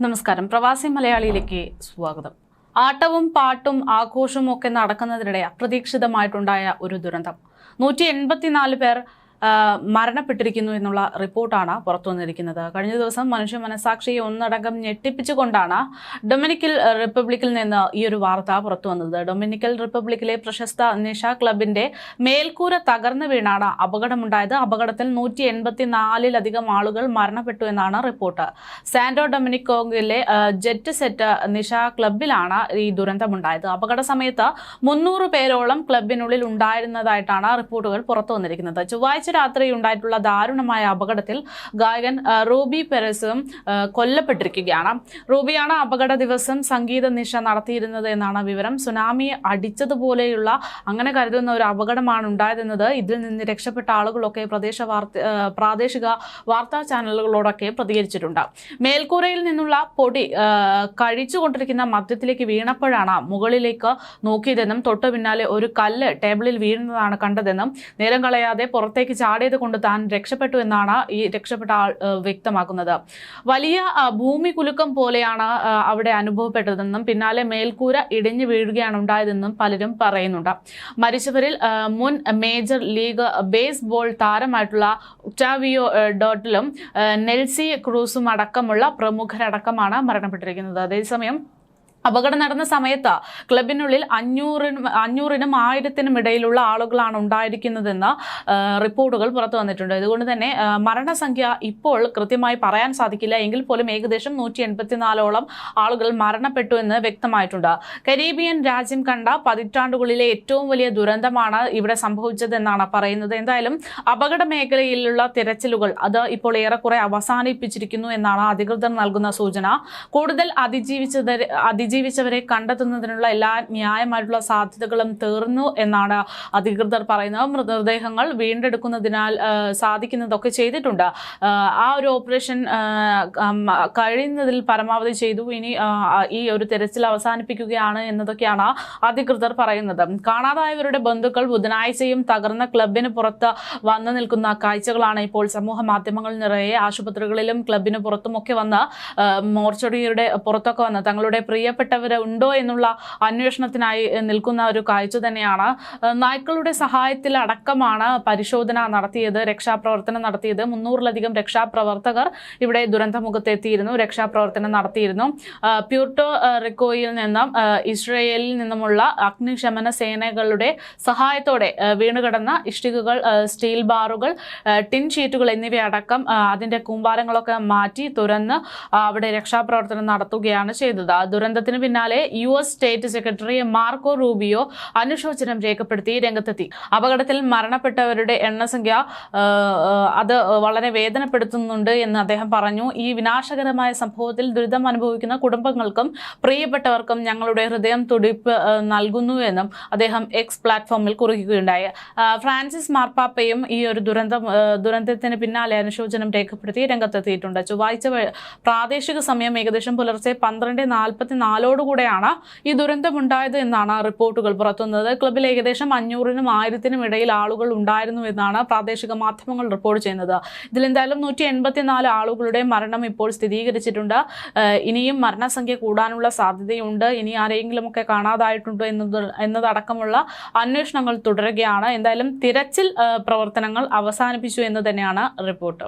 നമസ്കാരം. പ്രവാസി മലയാളിയിലേക്ക് സ്വാഗതം. ആട്ടവും പാട്ടും ആഘോഷവും ഒക്കെ നടക്കുന്നതിനിടെ അപ്രതീക്ഷിതമായിട്ടുണ്ടായ ഒരു ദുരന്തം. 184 പേർ മരണപ്പെട്ടിരിക്കുന്നു എന്നുള്ള റിപ്പോർട്ടാണ് പുറത്തു വന്നിരിക്കുന്നത്. കഴിഞ്ഞ ദിവസം മനുഷ്യ മനസാക്ഷിയെ ഒന്നടങ്കം ഞെട്ടിപ്പിച്ചുകൊണ്ടാണ് ഡൊമിനിക്കൽ റിപ്പബ്ലിക്കിൽ നിന്ന് ഈ ഒരു വാർത്ത പുറത്തു വന്നത്. ഡൊമിനിക്കൽ റിപ്പബ്ലിക്കിലെ പ്രശസ്ത നിഷ ക്ലബിന്റെ മേൽക്കൂര തകർന്നു വീണാണ് അപകടമുണ്ടായത്. അപകടത്തിൽ 184-ലധികം ആളുകൾ മരണപ്പെട്ടു എന്നാണ് റിപ്പോർട്ട്. സാന്റോ ഡൊമിനിക്കോയിലെ ജെറ്റ് സെറ്റ് നിഷ ക്ലബിലാണ് ഈ ദുരന്തമുണ്ടായത്. അപകട സമയത്ത് 300 പേരോളം ക്ലബിനുള്ളിൽ ഉണ്ടായിരുന്നതായിട്ടാണ് റിപ്പോർട്ടുകൾ പുറത്തു വന്നിരിക്കുന്നത്. ചൊവ്വാഴ്ച രാത്രി ഉണ്ടായിട്ടുള്ള ദാരുണമായ അപകടത്തിൽ ഗായകൻ റൂബി പെരസും കൊല്ലപ്പെട്ടിരിക്കുകയാണ്. റൂബിയാണ് അപകട ദിവസം സംഗീത നിശ നടത്തിയിരുന്നത് എന്നാണ് വിവരം. സുനാമിയെ അടിച്ചതുപോലെയുള്ള അങ്ങനെ കരുതുന്ന ഒരു അപകടമാണ് ഉണ്ടായതെന്നത് ഇതിൽ നിന്ന് രക്ഷപ്പെട്ട ആളുകളൊക്കെ പ്രാദേശിക വാർത്താ ചാനലുകളോടൊക്കെ പ്രതികരിച്ചിട്ടുണ്ട്. മേൽക്കൂരയിൽ നിന്നുള്ള പൊടി കഴിച്ചുകൊണ്ടിരിക്കുന്ന മദ്യത്തിലേക്ക് വീണപ്പോഴാണ് മുകളിലേക്ക് നോക്കിയതെന്നും തൊട്ടു പിന്നാലെ ഒരു കല്ല് ടേബിളിൽ വീഴുന്നതാണ് കണ്ടതെന്നും നേരം കളയാതെ പുറത്തേക്ക് ചാടിയത് കൊണ്ട് താൻ രക്ഷപ്പെട്ടു എന്നാണ് ഈ രക്ഷപ്പെട്ട ആൾ വ്യക്തമാക്കുന്നത്. വലിയ ഭൂമി കുലുക്കം പോലെയാണ് അവിടെ അനുഭവപ്പെട്ടതെന്നും പിന്നാലെ മേൽക്കൂര ഇടിഞ്ഞു വീഴുകയാണ് ഉണ്ടായതെന്നും പലരും പറയുന്നുണ്ട്. മരിച്ചവരിൽ മുൻ മേജർ ലീഗ് ബേസ്ബോൾ താരമായിട്ടുള്ള ഒക്ടാവിയോ ഡോട്ടിലും നെൽസി ക്രൂസും അടക്കമുള്ള പ്രമുഖരടക്കമാണ് മരണപ്പെട്ടിരിക്കുന്നത്. അതേസമയം അപകടം നടന്ന സമയത്ത് ക്ലബിനുള്ളിൽ 500-നും 1000-നും ഇടയിലുള്ള ആളുകളാണ് ഉണ്ടായിരിക്കുന്നതെന്ന് റിപ്പോർട്ടുകൾ പുറത്തു വന്നിട്ടുണ്ട്. ഇതുകൊണ്ട് തന്നെ മരണസംഖ്യ ഇപ്പോൾ കൃത്യമായി പറയാൻ സാധിക്കില്ല. എങ്കിൽ പോലും ഏകദേശം 184ഓളം ആളുകൾ മരണപ്പെട്ടു എന്ന് വ്യക്തമായിട്ടുണ്ട്. കരീബിയൻ രാജ്യം കണ്ട പതിറ്റാണ്ടുകളിലെ ഏറ്റവും വലിയ ദുരന്തമാണ് ഇവിടെ സംഭവിച്ചതെന്നാണ് പറയുന്നത്. എന്തായാലും അപകട മേഖലയിലുള്ള തിരച്ചിലുകൾ അത് ഇപ്പോൾ ഏറെക്കുറെ അവസാനിപ്പിച്ചിരിക്കുന്നു എന്നാണ് അധികൃതർ നൽകുന്ന സൂചന. കൂടുതൽ അതിജീവിച്ചവരെ കണ്ടെത്തുന്നതിനുള്ള എല്ലാ ന്യായമായിട്ടുള്ള സാധ്യതകളും തീർന്നു എന്നാണ് അധികൃതർ പറയുന്നത്. മൃതദേഹങ്ങൾ വീണ്ടെടുക്കുന്നതിനാൽ സാധിക്കുന്നതൊക്കെ ചെയ്തിട്ടുണ്ട്. ആ ഒരു ഓപ്പറേഷൻ കഴിയുന്നതിൽ പരമാവധി ചെയ്തു. ഇനി ഈ ഒരു തെരച്ചിൽ അവസാനിപ്പിക്കുകയാണ് എന്നതൊക്കെയാണ് അധികൃതർ പറയുന്നത്. കാണാതായവരുടെ ബന്ധുക്കൾ ബുധനാഴ്ചയും തകർന്ന ക്ലബിന് പുറത്ത് വന്നു നിൽക്കുന്ന കാഴ്ചകളാണ് ഇപ്പോൾ സമൂഹ മാധ്യമങ്ങൾ നിറയെ. ആശുപത്രികളിലും ക്ലബിന് പുറത്തുമൊക്കെ വന്ന് മോർച്ചറിയുടെ പുറത്തൊക്കെ വന്ന് തങ്ങളുടെ പ്രിയപ്പെട്ടവരുണ്ടോ എന്നുള്ള അന്വേഷണത്തിനായി നിൽക്കുന്ന ഒരു കാഴ്ച തന്നെയാണ്. നായ്ക്കളുടെ സഹായത്തിൽ അടക്കമാണ് പരിശോധന നടത്തിയത്, രക്ഷാപ്രവർത്തനം നടത്തിയത്. 300-ലധികം രക്ഷാപ്രവർത്തകർ ഇവിടെ ദുരന്തമുഖത്തെത്തിയിരുന്നു, രക്ഷാപ്രവർത്തനം നടത്തിയിരുന്നു. പ്യൂർട്ടോ റിക്കോയിൽ നിന്നും ഇസ്രയേലിൽ നിന്നുമുള്ള അഗ്നിശമന സേനകളുടെ സഹായത്തോടെ വീണുകിടന്ന ഇഷ്ടികകൾ, സ്റ്റീൽ ബാറുകൾ, ടിൻ ഷീറ്റുകൾ എന്നിവയടക്കം അതിന്റെ കൂമ്പാരങ്ങളൊക്കെ മാറ്റി തുറന്ന് അവിടെ രക്ഷാപ്രവർത്തനം നടത്തുകയാണ് ചെയ്തത്. ദുരന്തത്തിന് പിന്നാലെ US state secretary Marco Rubio അനുശോചനം രേഖപ്പെടുത്തി രംഗത്തെത്തി. അപകടത്തിൽ മരണപ്പെട്ടവരുടെ എണ്ണസംഖ്യ അത് വളരെ വേദനപ്പെടുത്തുന്നുണ്ട് എന്ന് അദ്ദേഹം പറഞ്ഞു. ഈ വിനാശകരമായ സംഭവത്തിൽ ദുരിതം അനുഭവിക്കുന്ന കുടുംബങ്ങൾക്കും പ്രിയപ്പെട്ടവർക്കും ഞങ്ങളുടെ ഹൃദയം തുടിപ്പ് നൽകുന്നുവെന്നും അദ്ദേഹം എക്സ് പ്ലാറ്റ്ഫോമിൽ കുറിക്കുകയുണ്ടായി. ഫ്രാൻസിസ് മാർപ്പാപ്പയും ഈ ഒരു ദുരന്തത്തിന് പിന്നാലെ അനുശോചനം രേഖപ്പെടുത്തി രംഗത്തെത്തിയിട്ടുണ്ട്. ചൊവ്വാഴ്ച പ്രാദേശിക സമയം ഏകദേശം പുലർച്ചെ 12:44 ഈ ദുരന്തമുണ്ടായത് എന്നാണ് റിപ്പോർട്ടുകൾ പുറത്തുവന്നത്. ക്ലബിൽ ഏകദേശം 500-നും 1000-നും ഇടയിൽ ആളുകൾ ഉണ്ടായിരുന്നു എന്നാണ് പ്രാദേശിക മാധ്യമങ്ങൾ റിപ്പോർട്ട് ചെയ്യുന്നത്. ഇതിലെന്തായാലും 184 ആളുകളുടെ മരണം ഇപ്പോൾ സ്ഥിരീകരിച്ചിട്ടുണ്ട്. ഇനിയും മരണസംഖ്യ കൂടാനുള്ള സാധ്യതയുണ്ട്. ഇനി ആരെങ്കിലുമൊക്കെ കാണാതായിട്ടുണ്ടോ എന്നതടക്കമുള്ള അന്വേഷണങ്ങൾ തുടരുകയാണ്. എന്തായാലും തിരച്ചിൽ പ്രവർത്തനങ്ങൾ അവസാനിപ്പിച്ചു എന്ന് തന്നെയാണ് റിപ്പോർട്ട്.